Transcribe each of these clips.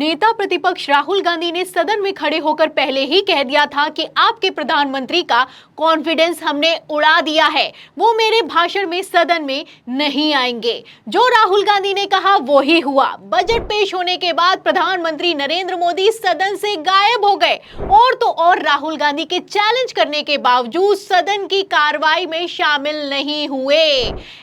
नेता प्रतिपक्ष राहुल गांधी ने सदन में खड़े होकर पहले ही कह दिया था कि आपके प्रधानमंत्री का कॉन्फिडेंस हमने उड़ा दिया है, वो मेरे भाषण में सदन में नहीं आएंगे। जो राहुल गांधी ने कहा वो ही हुआ। बजट पेश होने के बाद प्रधानमंत्री नरेंद्र मोदी सदन से गायब हो गए और तो और राहुल गांधी के चैलेंज करने के बावजूद सदन की कार्रवाई में शामिल नहीं हुए।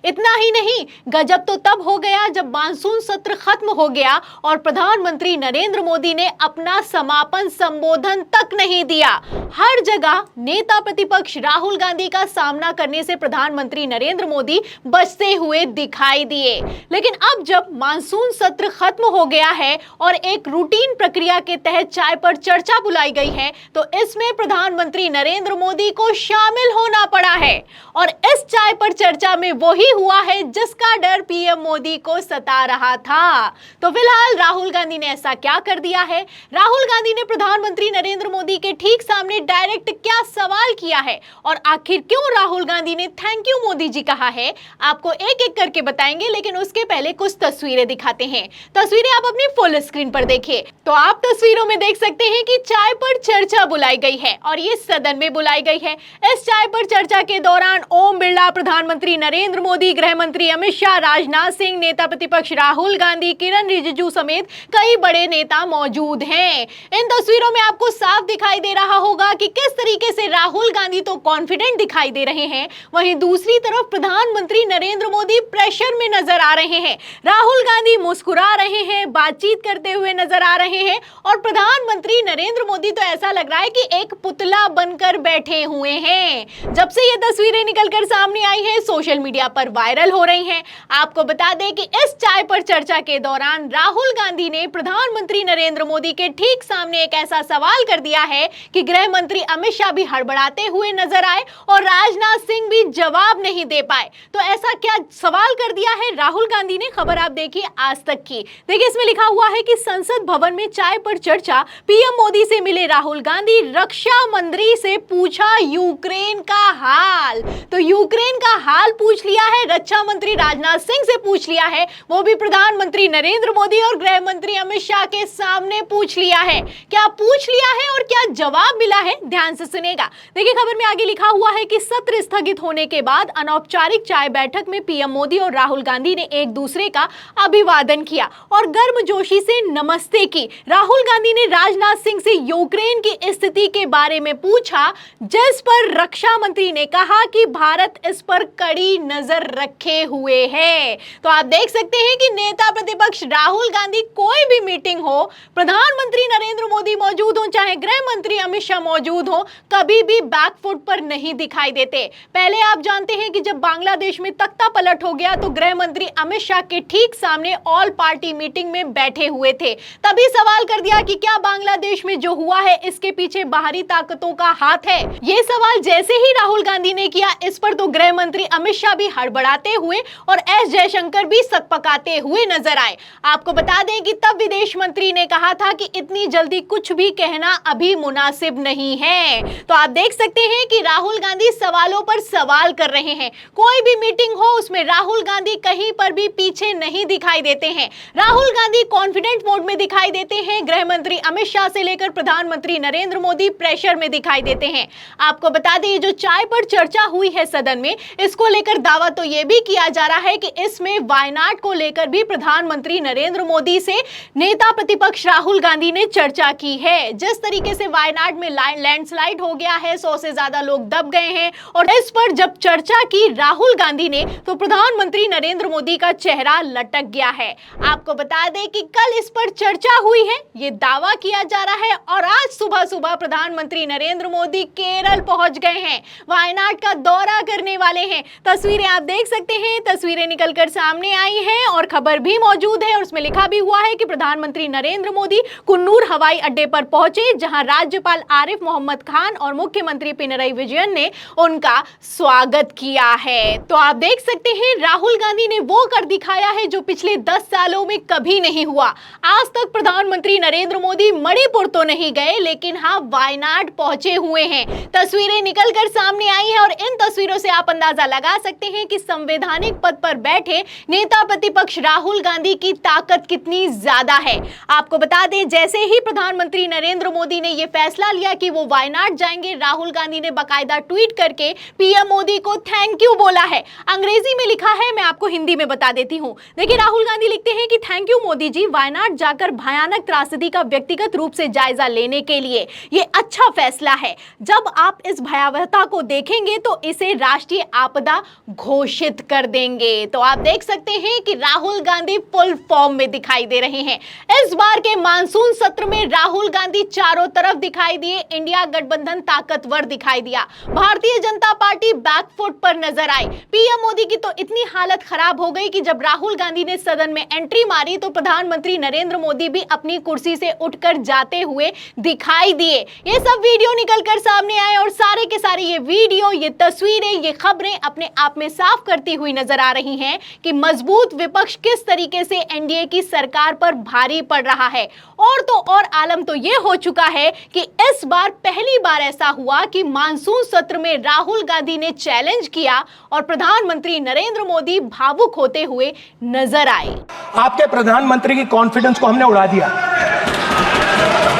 इतना ही नहीं, गजब तो तब हो गया जब मानसून सत्र खत्म हो गया और प्रधानमंत्री नरेंद्र मोदी ने अपना समापन संबोधन तक नहीं दिया। हर जगह नेता प्रतिपक्ष राहुल गांधी का सामना करने से प्रधानमंत्री नरेंद्र मोदी बचते हुए दिखाई दिए। लेकिन अब जब मानसून सत्र खत्म हो गया है और एक रूटीन प्रक्रिया के तहत चाय पर चर्चा बुलाई गई है, तो इसमें प्रधानमंत्री नरेंद्र मोदी को शामिल होना पड़ा है। और इस चाय पर चर्चा में वही हुआ है जिसका डर पीएम मोदी को सता रहा था। तो फिलहाल राहुल गांधी ने ऐसा क्या कर दिया है? राहुल गांधी ने प्रधानमंत्री नरेंद्र मोदी के ठीक सामने डायरेक्ट क्या सवाल किया है और आखिर क्यों राहुल गांधी ने थैंक यू मोदी जी कहा है, आपको एक एक करके बताएंगे। लेकिन उसके पहले कुछ तस्वीरें दिखाते हैं। तस्वीरें आप अपनी फुल स्क्रीन पर देखिए। तो आप तस्वीरों में देख सकते हैं कि चाय पर चर्चा बुलाई गई है और ये सदन में बुलाई गई है। इस चाय पर चर्चा के दौरान ओम बिरला, प्रधानमंत्री नरेंद्र मोदी, गृह मंत्री अमित शाह, राजनाथ सिंह, नेता प्रतिपक्ष राहुल गांधी, किरण रिजिजू समेत कई बड़े नेता मौजूद हैं। इन तस्वीरों में आपको साफ दिखाई दे रहा होगा कि किस तरीके से राहुल गांधी तो कॉन्फिडेंट दिखाई दे रहे हैं, वहीं दूसरी तरफ प्रधानमंत्री नरेंद्र मोदी प्रेशर में नजर आ रहे हैं। राहुल गांधी मुस्कुरा रहे हैं, बातचीत करते हुए नजर आ रहे हैं और प्रधानमंत्री नरेंद्र मोदी तो ऐसा लग रहा है कि एक पुतला बनकर बैठे हुए हैं। जब से ये तस्वीरें निकलकर सामने आई हैं, सोशल मीडिया पर वायरल हो रही हैं। आपको बता दें कि इस चाय पर चर्चा के दौरान राहुल गांधी ने प्रधानमंत्री नरेंद्र मोदी के ठीक सामने एक ऐसा सवाल कर दिया है कि गृह मंत्री अमित शाह भी हड़बड़ाते हुए नजर आए और राजनाथ सिंह भी जवाब नहीं दे पाए। तो ऐसा क्या सवाल कर दिया है राहुल गांधी ने? खबर आप देखिए आज तक की। देखिए, इसमें लिखा हुआ है कि संसद भवन में चाय पर चर्चा, पीएम मोदी से मिले राहुल गांधी, रक्षा मंत्री से पूछा यूक्रेन का हाल। तो यूक्रेन का हाल पूछ लिया है, रक्षा मंत्री राजनाथ सिंह से पूछ लिया है, वो भी प्रधानमंत्री नरेंद्र मोदी और गृह मंत्री अमित शाह के सामने पूछ लिया है। क्या पूछ लिया है और क्या जवाब मिला है? ध्यान से सुनेगा। देखिए, खबर में आगे लिखा हुआ है कि सत्र स्थगित होने के बाद अनौपचारिक चाय बैठक में पीएम मोदी और राहुल गांधी ने एक दूसरे का अभिवादन किया और गर्मजोशी से नमस्ते की। राहुल गांधी ने राजनाथ सिंह से यूक्रेन की स्थिति के बारे में पूछा, जिस पर रक्षा मंत्री ने कहा कि भारत इस पर कड़ी नजर रखे हुए है। तो आप देख सकते हैं कि नेता प्रतिपक्ष राहुल गांधी, कोई भी मीटिंग हो, प्रधानमंत्री नरेंद्र मोदी मौजूद हो, चाहे गृह मंत्री अमित शाह मौजूद हो, कभी भी बैकफुट पर नहीं दिखाई देते। पहले आप जानते हैं कि जब बांग्लादेश में तख्ता पलट हो गया तो गृह मंत्री अमित शाह के ठीक सामने ऑल पार्टी मीटिंग में बैठे हुए थे। तभी सवाल कर दिया कि क्या बांग्लादेश में जो हुआ है इसके पीछे बाहरी ताकतों का हाथ है। यह सवाल जैसे ही राहुल गांधी ने किया, इस पर तो गृह मंत्री अमित शाह भी हड़बड़ाते हुए और एस जयशंकर भी सकपकाते हुए नजर आए। आपको बता दें कि तब विदेश मंत्री ने कहा था कि इतनी जल्दी कुछ भी कहना अभी मुनासिब नहीं है। तो आप देख सकते हैं कि राहुल गांधी सवालों पर सवाल कर रहे हैं। कोई भी मीटिंग हो उसमें राहुल गांधी कहीं पर भी पीछे नहीं दिखाई देते हैं। राहुल गांधी कॉन्फिडेंट मोड में दिखाई देते हैं। गृह मंत्री अमित शाह से लेकर प्रधानमंत्री नरेंद्र मोदी प्रेशर में दिखाई देते हैं। आपको बता दें, जो चाय पर चर्चा हुई है सदन में, इसको लेकर दावा तो यह भी किया जा रहा है कि इसमें वायनाड को लेकर भी प्रधानमंत्री नरेंद्र मोदी से नेता प्रतिपक्ष राहुल गांधी ने चर्चा की है। जिस तरीके से वायनाड में लैंडस्लाइड हो गया है, 100 से ज्यादा लोग दब गए हैं और इस पर जब चर्चा की राहुल गांधी ने, तो प्रधानमंत्री नरेंद्र मोदी का चेहरा लटक गया है। आपको बता दें कि कल इस पर चर्चा हुई है, ये दावा किया जा रहा है और आज सुबह सुबह प्रधानमंत्री नरेंद्र मोदी केरल पहुंच गए हैं, वायनाड का दौरा करने वाले हैं। तस्वीरें आप देख सकते हैं, तस्वीरें निकलकर सामने आई हैं और खबर भी मौजूद है और उसमें लिखा भी हुआ है कि प्रधानमंत्री नरेंद्र मोदी कुन्नूर हवाई अड्डे पर पहुंचे, जहां राज्यपाल आरिफ मोहम्मद खान और मुख्यमंत्री पिनरई विजयन ने उनका स्वागत किया है। तो आप देख सकते हैं, राहुल गांधी ने वो कर दिखाया है जो पिछले 10 सालों में कभी नहीं हुआ। आज तक प्रधानमंत्री नरेंद्र मोदी मणिपुर तो नहीं गए, लेकिन हाँ, वायनाड पहुंचे हुए हैं। तस्वीरें निकलकर सामने आई हैं और इन तस्वीरों से आप अंदाजा लगा सकते हैं कि संवैधानिक पद पर बैठे नेता प्रतिपक्ष राहुल गांधी की ताकत कितनी ज्यादा है। आपको बता दें, जैसे ही प्रधानमंत्री नरेंद्र मोदी ने यह फैसला लिया कि वो वायनाड जाएंगे, राहुल गांधी ने बाकायदा ट्वीट करके पीएम मोदी को थैंक यू बोला है। अंग्रेजी में लिखा है, मैं आपको हिंदी में बता देती हूं। देखिए, राहुल गांधी लिखते हैं कि थैंक यू मोदी जी, वायनाड जाकर भयानक त्रासदी का व्यक्तिगत रूप से जायजा लेने के लिए। ये अच्छा फैसला है। जब आप इस भयावहता को देखेंगे तो इसे राष्ट्रीय आपदा घोषित कर देंगे। तो आप देख सकते हैं कि राहुल गांधी फुल फॉर्म में दिखाई दे रहे हैं। इस बार के मानसून सत्र में राहुल गांधी चारों तरफ दिखाई दिए। इंडिया गठबंधन ताकतवर दिखाई दिया। भारतीय जनता पार्टी बैकफुट पर नजर आई। पीएम मोदी की तो इतनी हालत खराब हो गई कि जब राहुल गांधी ने सदन में एंट्री मारी तो प्रधानमंत्री नरेंद्र मोदी भी अपनी कुर्सी से उठकर जाते हुए दिखाई दिए। ये सब वीडियो निकलकर सामने आए और सारे के सारे ये वीडियो, ये तस्वीरें, ये खबरें अपने आप में साफ करती हुई नजर आ रही हैं कि मजबूत विपक्ष किस तरीके से एनडीए की सरकार पर भारी पड़ रहा है। और तो और आलम तो यह हो चुका है कि इस बार पहली बार ऐसा हुआ कि मानसून सत्र में राहुल गांधी ने चैलेंज किया और प्रधानमंत्री नरेंद्र मोदी भावुक होते हुए नजर आए। आपके प्रधानमंत्री की कॉन्फिडेंस को हमने उड़ा दिया।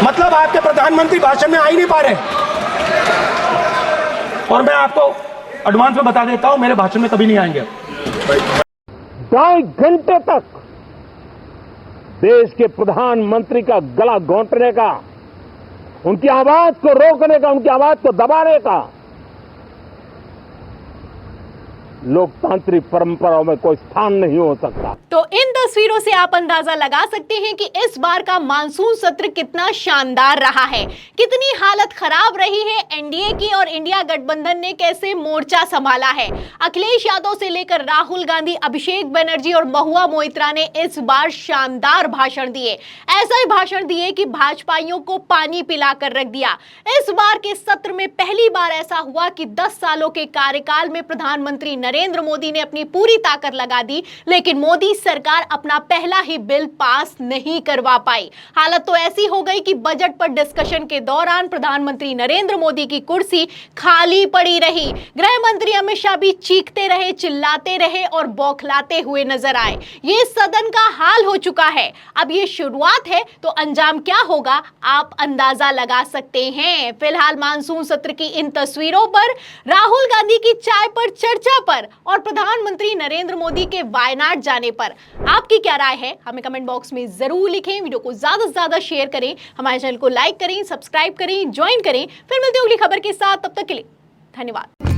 मतलब आपके प्रधानमंत्री भाषण में आ ही नहीं पा रहे। और मैं आपको एडवांस में बता देता हूं, मेरे भाषण में कभी नहीं आएंगे। 2.5 घंटे तक देश के प्रधानमंत्री का गला घोंटने का, उनकी आवाज को रोकने का, उनकी आवाज को दबाने का लोकतांत्रिक परंपराओं में कोई स्थान नहीं हो सकता। तो इन तस्वीरों से आप अंदाजा लगा सकते हैं कि इस बार का मानसून सत्र कितना शानदार रहा है, कितनी हालत खराब रही है एनडीए की और इंडिया गठबंधन ने कैसे मोर्चा संभाला है। अखिलेश यादव से लेकर राहुल गांधी, अभिषेक बनर्जी और महुआ मोइत्रा ने इस बार शानदार भाषण दिए। ऐसा ही भाषण दिए कि भाजपाइयों को पानी पिलाकर रख दिया। इस बार के सत्र में पहली बार ऐसा हुआ कि 10 सालों के कार्यकाल में प्रधानमंत्री नरेंद्र मोदी ने अपनी पूरी ताकत लगा दी, लेकिन मोदी सरकार अपना पहला ही बिल पास नहीं करवा पाई। हालत तो ऐसी हो गई कि बजट पर डिस्कशन के दौरान प्रधानमंत्री नरेंद्र मोदी की कुर्सी खाली पड़ी रही। गृह मंत्री अमित शाह भी चीखते रहे, चिल्लाते रहे और बौखलाते हुए नजर आए। ये सदन का हाल हो चुका है। अब ये शुरुआत है, तो अंजाम क्या होगा आप अंदाजा लगा सकते हैं। फिलहाल मानसून सत्र की इन तस्वीरों पर, राहुल गांधी की चाय पर चर्चा पर और प्रधानमंत्री नरेंद्र मोदी के वायनाड जाने पर आपकी क्या राय है, हमें कमेंट बॉक्स में जरूर लिखें। वीडियो को ज्यादा से ज्यादा शेयर करें, हमारे चैनल को लाइक करें, सब्सक्राइब करें, ज्वाइन करें। फिर मिलते हैं अगली खबर के साथ, तब तक के लिए धन्यवाद।